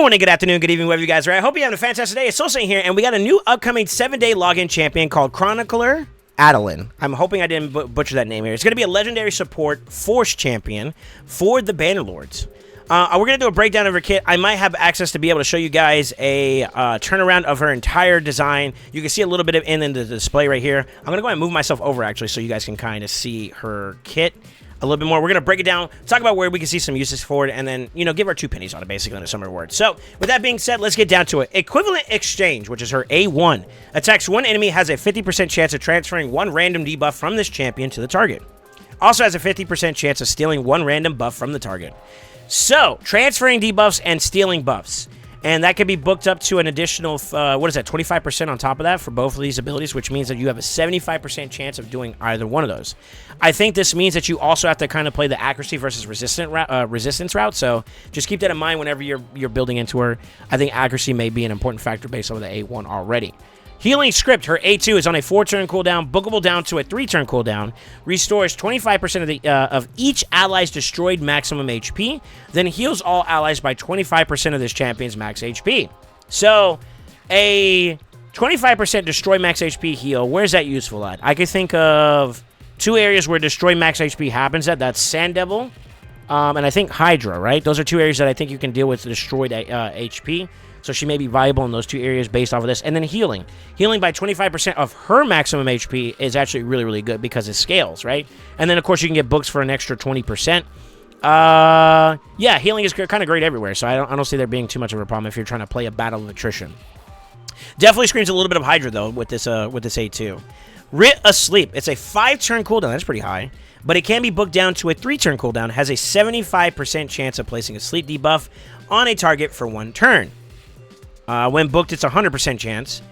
morning, good afternoon, good evening, wherever you guys are at. I hope you're having a fantastic day. It's Soulsaint here, and we got a new upcoming 7-day login champion called Chronicler Adeline. I'm hoping I didn't butcher that name here. It's going to be a legendary support force champion for the Bannerlords. We're going to do a breakdown of her kit. I might have access to be able to show you guys a turnaround of her entire design. You can see a little bit of in the display right here. I'm going to go ahead and move myself over, actually, so you guys can kind of see her kit a little bit more. We're going to break it down, talk about where we can see some uses for it, and then, you know, give our 2 pennies on it, basically, in a summary word. So, with that being said, let's get down to it. Equivalent Exchange, which is her A1, attacks one enemy, has a 50% chance of transferring one random debuff from this champion to the target. Also has a 50% chance of stealing one random buff from the target. So, transferring debuffs and stealing buffs. And that can be booked up to an additional, 25% on top of that for both of these abilities, which means that you have a 75% chance of doing either one of those. I think this means that you also have to kind of play the accuracy versus resistance route, so just keep that in mind whenever you're building into her. I think accuracy may be an important factor based on the A1 already. Healing Script, her A2 is on a 4-turn cooldown, bookable down to a 3-turn cooldown, restores 25% of each ally's destroyed maximum HP, then heals all allies by 25% of this champion's max HP. So, a 25% destroy max HP heal, where's that useful at? I could think of 2 areas where destroy max HP happens at. That's Sand Devil, and I think Hydra, right? Those are 2 areas that I think you can deal with destroyed HP. So she may be viable in those 2 areas based off of this. And then healing. Healing by 25% of her maximum HP is actually really, really good because it scales, right? And then, of course, you can get books for an extra 20%. Yeah, healing is kind of great everywhere, so I don't see there being too much of a problem if you're trying to play a battle of attrition. Definitely screams a little bit of Hydra, though, with this A2. Writ Asleep. It's a 5-turn cooldown. That's pretty high. But it can be booked down to a 3-turn cooldown. Has a 75% chance of placing a sleep debuff on a target for 1 turn. When booked, it's a 100% chance.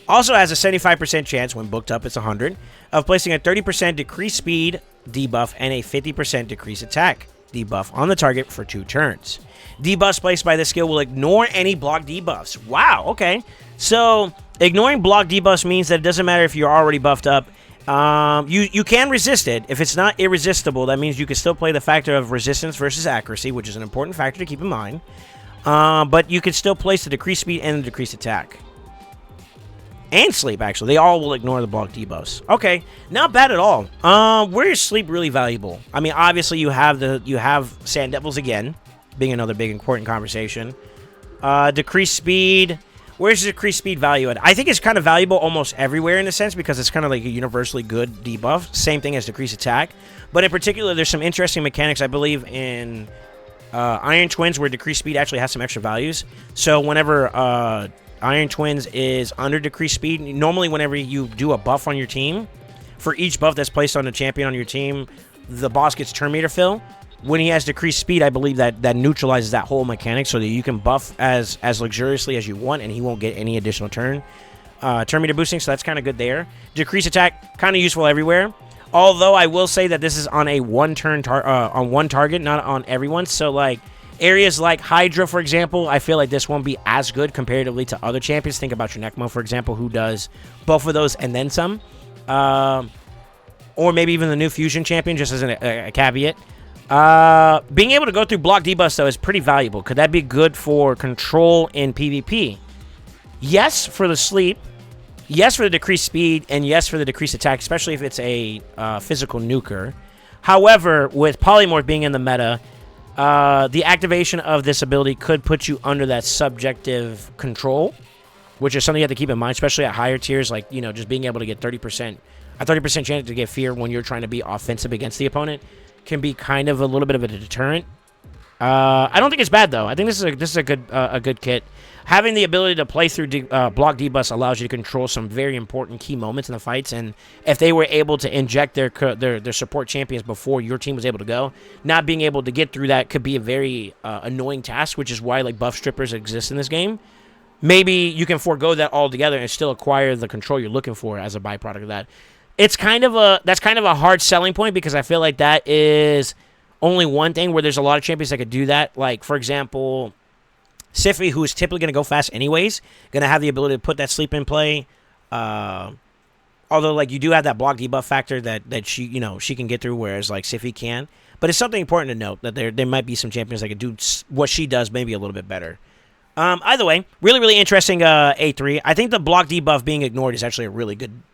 Also has a 75% chance, when booked up, it's 100, of placing a 30% decreased speed debuff and a 50% decreased attack debuff on the target for 2 turns. Debuffs placed by this skill will ignore any block debuffs. Wow, okay. So, ignoring block debuffs means that it doesn't matter if you're already buffed up. You can resist it. If it's not irresistible, that means you can still play the factor of resistance versus accuracy, which is an important factor to keep in mind. But you can still place the decreased speed and the decreased attack. And sleep, actually. They all will ignore the block debuffs. Okay, not bad at all. Where is sleep really valuable? I mean, obviously you have Sand Devils again, being another big important conversation. Decreased speed. Where's the decreased speed value at? I think it's kind of valuable almost everywhere in a sense because it's kind of like a universally good debuff. Same thing as decreased attack. But in particular, there's some interesting mechanics, I believe, in Iron Twins, where decreased speed actually has some extra values. So whenever Iron Twins is under decreased speed, normally whenever you do a buff on your team, for each buff that's placed on the champion on your team, the boss gets turn meter fill. When he has decreased speed, I believe that neutralizes that whole mechanic so that you can buff as luxuriously as you want, and he won't get any additional turn meter boosting, so that's kind of good there. Decreased attack, kind of useful everywhere. Although I will say that this is on a one target, not on everyone. So like areas like Hydra, for example, I feel like this won't be as good comparatively to other champions. Think about your Necmo, for example, who does both of those and then some. Or maybe even the new Fusion champion, just as a caveat. Being able to go through block debuffs, though, is pretty valuable. Could that be good for control in PvP? Yes, for the sleep. Yes, for the decreased speed, and yes, for the decreased attack, especially if it's a physical nuker. However, with Polymorph being in the meta, the activation of this ability could put you under that subjective control, which is something you have to keep in mind, especially at higher tiers, like, you know, just being able to get 30%, a 30% chance to get fear when you're trying to be offensive against the opponent can be kind of a little bit of a deterrent. I don't think it's bad, though. I think this is a good kit. Having the ability to play through block debuffs allows you to control some very important key moments in the fights, and if they were able to inject their support champions before your team was able to go, not being able to get through that could be a very annoying task, which is why like buff strippers exist in this game. Maybe you can forego that altogether and still acquire the control you're looking for as a byproduct of that. That's kind of a hard selling point because I feel like that is only one thing where there's a lot of champions that could do that. Like, for example, Siphi, who is typically going to go fast anyways, going to have the ability to put that sleep in play. Although, like, you do have that block debuff factor that she can get through, whereas, like, Siphi can. But it's something important to note that there might be some champions that could do what she does maybe a little bit better. Either way, really, really interesting A3. I think the block debuff being ignored is actually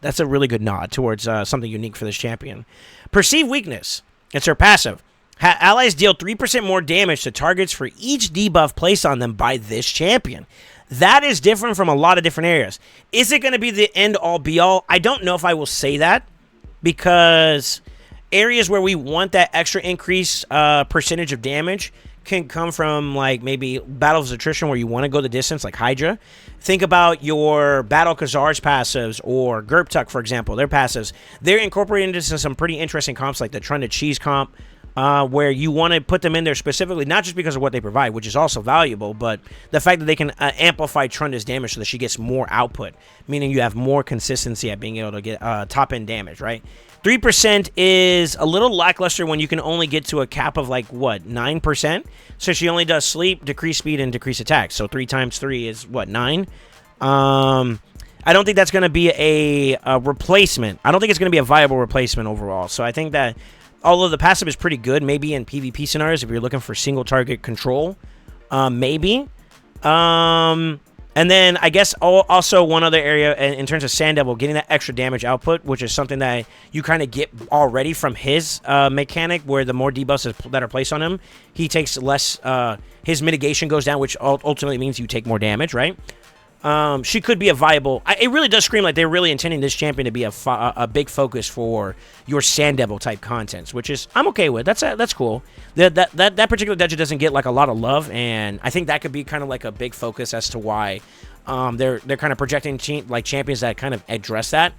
that's a really good nod towards something unique for this champion. Perceived weakness. It's her passive. Allies deal 3% more damage to targets for each debuff placed on them by this champion. That is different from a lot of different areas. Is it going to be the end-all, be-all? I don't know if I will say that, because areas where we want that extra increase percentage of damage can come from, like, maybe Battles of Attrition where you want to go the distance, like Hydra. Think about your Battle Khazar's passives, or Gerptuk, for example, their passives. They're incorporated into some pretty interesting comps, like the Trunda Cheese comp, where you want to put them in there specifically, not just because of what they provide, which is also valuable, but the fact that they can amplify Trunda's damage so that she gets more output, meaning you have more consistency at being able to get top-end damage, right? 3% is a little lackluster when you can only get to a cap of, like, what, 9%? So she only does sleep, decrease speed, and decrease attack. So 3 times 3 is, what, 9? I don't think that's going to be a replacement. I don't think it's going to be a viable replacement overall. So I think that although the passive is pretty good, maybe in PvP scenarios, if you're looking for single target control, maybe. And then I guess also one other area in terms of Sand Devil, getting that extra damage output, which is something that you kind of get already from his mechanic, where the more debuffs that are placed on him, he takes less, his mitigation goes down, which ultimately means you take more damage, right? She could be a viable... it really does scream like they're really intending this champion to be a big focus for your Sand Devil type contents, which is I'm okay with. That's cool. That particular dungeon doesn't get like a lot of love, and I think that could be kind of like a big focus as to why they're kind of projecting like champions that kind of address that.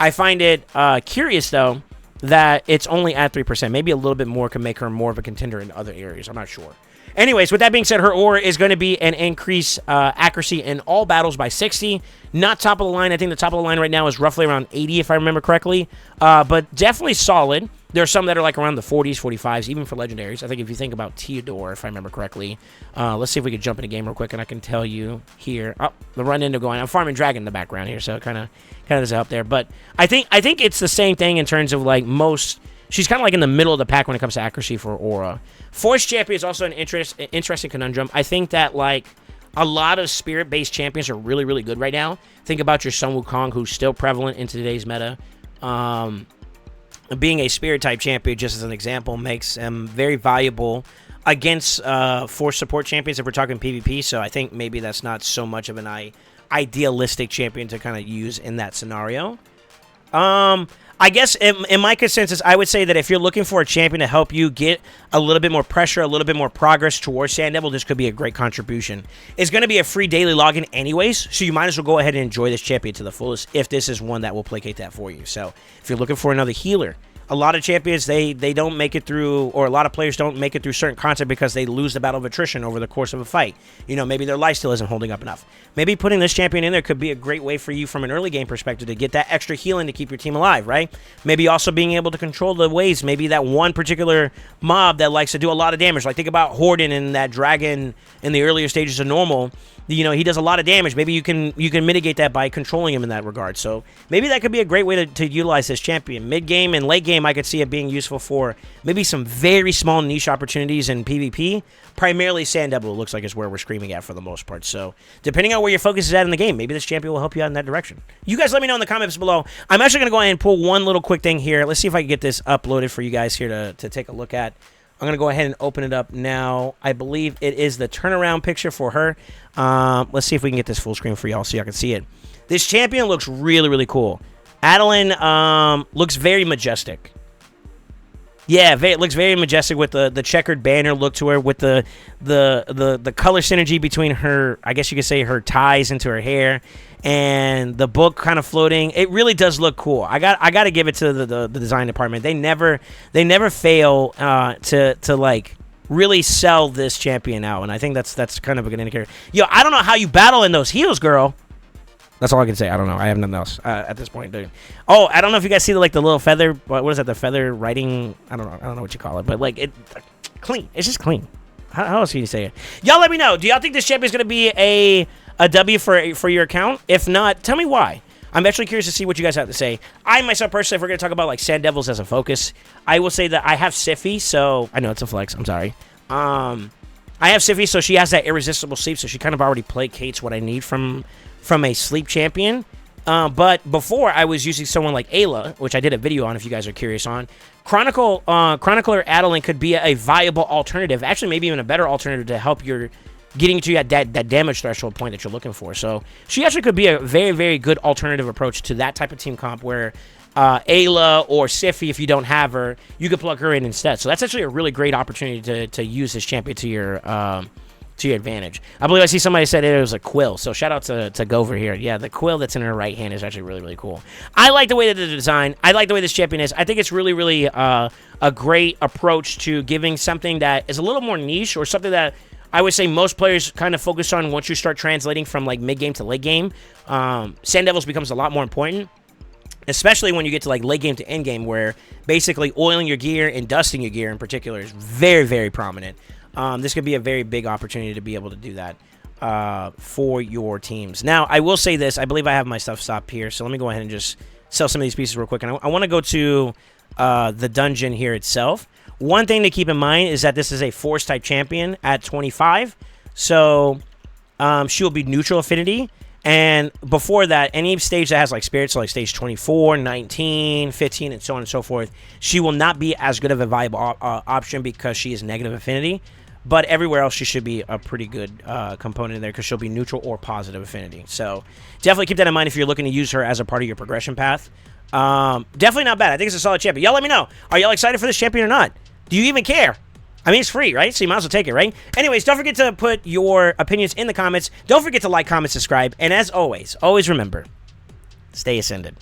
I find it curious though that it's only at 3%. Maybe a little bit more can make her more of a contender in other areas. I'm not sure. Anyways, with that being said, her aura is going to be an increase accuracy in all battles by 60. Not top of the line. I think the top of the line right now is roughly around 80, if I remember correctly. But definitely solid. There are some that are like around the 40s, 45s, even for legendaries. I think if you think about Theodore, if I remember correctly. Let's see if we can jump in the game real quick, and I can tell you here. Oh, the run into going. I'm farming dragon in the background here, so it kind of does help there. But I think it's the same thing in terms of like most... She's kind of like in the middle of the pack when it comes to accuracy for aura. Force champion is also an interesting conundrum. I think that like a lot of spirit-based champions are really, really good right now. Think about your Sun Wukong, who's still prevalent in today's meta. Being a spirit-type champion, just as an example, makes them very valuable against force support champions if we're talking PvP. So I think maybe that's not so much of an idealistic champion to kind of use in that scenario. I guess in my consensus, I would say that if you're looking for a champion to help you get a little bit more pressure, a little bit more progress towards Sand Devil, this could be a great contribution. It's going to be a free daily login anyways, so you might as well go ahead and enjoy this champion to the fullest if this is one that will placate that for you. So if you're looking for another healer, a lot of champions, they don't make it through, or a lot of players don't make it through certain content because they lose the Battle of Attrition over the course of a fight. You know, maybe their life still isn't holding up enough. Maybe putting this champion in there could be a great way for you from an early game perspective to get that extra healing to keep your team alive, right? Maybe also being able to control the waves. Maybe that one particular mob that likes to do a lot of damage. Like think about Horden and that dragon in the earlier stages of normal. You know, he does a lot of damage. Maybe you can mitigate that by controlling him in that regard. So maybe that could be a great way to utilize this champion. Mid-game and late game, I could see it being useful for maybe some very small niche opportunities in PvP. Primarily Sand Devil looks like is where we're screaming at for the most part. So depending on where your focus is at in the game, maybe this champion will help you out in that direction. You guys let me know in the comments below. I'm actually going to go ahead and pull one little quick thing here. Let's see if I can get this uploaded for you guys here to take a look at. I'm going to go ahead and open it up now. I believe it is the turnaround picture for her. Let's see if we can get this full screen for y'all so y'all can see it. This champion looks really, really cool. Adeline looks very majestic. Yeah, it looks very majestic with the checkered banner look to her, with the color synergy between her, I guess you could say, her ties into her hair, and the book kind of floating. It really does look cool. I got to give it to the design department. They never fail to like really sell this champion out, and I think that's kind of a good indicator. Yo, I don't know how you battle in those heels, girl. That's all I can say. I don't know. I have nothing else at this point, dude. Oh, I don't know if you guys see the little feather. What is that? The feather writing? I don't know what you call it, but like clean. It's just clean. How else can you say it? Y'all let me know. Do y'all think this champion is gonna be a W for your account? If not, tell me why. I'm actually curious to see what you guys have to say. I myself personally, if we're gonna talk about like Sand Devils as a focus, I will say that I have Siphi, so I know it's a flex. I'm sorry. I have Siphi, so she has that irresistible sleep, so she kind of already placates what I need from a sleep champion. But before, I was using someone like Ayla, which I did a video on if you guys are curious on. Chronicler Adeline could be a viable alternative, actually maybe even a better alternative to help your getting to that damage threshold point that you're looking for. So she actually could be a very, very good alternative approach to that type of team comp where Ayla or Siphi, if you don't have her, you could plug her in instead. So that's actually a really great opportunity to use this champion to your advantage. I believe I see somebody said it was a quill, so shout out to Gover here. Yeah, the quill that's in her right hand is actually really, really cool. I like the way that the design, I like the way this champion is. I think it's really, really a great approach to giving something that is a little more niche, or something that I would say most players kind of focus on once you start translating from like mid game to late game. Sand Devils becomes a lot more important, especially when you get to like late game to end game, where basically oiling your gear and dusting your gear in particular is very, very prominent. This could be a very big opportunity to be able to do that for your teams. Now, I will say this. I believe I have my stuff stopped here, so let me go ahead and just sell some of these pieces real quick. And I want to go to the dungeon here itself. One thing to keep in mind is that this is a Force-type champion at 25, so she will be neutral affinity. And before that, any stage that has like spirits, so like stage 24, 19, 15, and so on and so forth, she will not be as good of a viable option because she is negative affinity. But everywhere else, she should be a pretty good component in there because she'll be neutral or positive affinity. So definitely keep that in mind if you're looking to use her as a part of your progression path. Definitely not bad. I think it's a solid champion. Y'all let me know. Are y'all excited for this champion or not? Do you even care? I mean, it's free, right? So you might as well take it, right? Anyways, don't forget to put your opinions in the comments. Don't forget to like, comment, subscribe. And as always, always remember, stay ascended.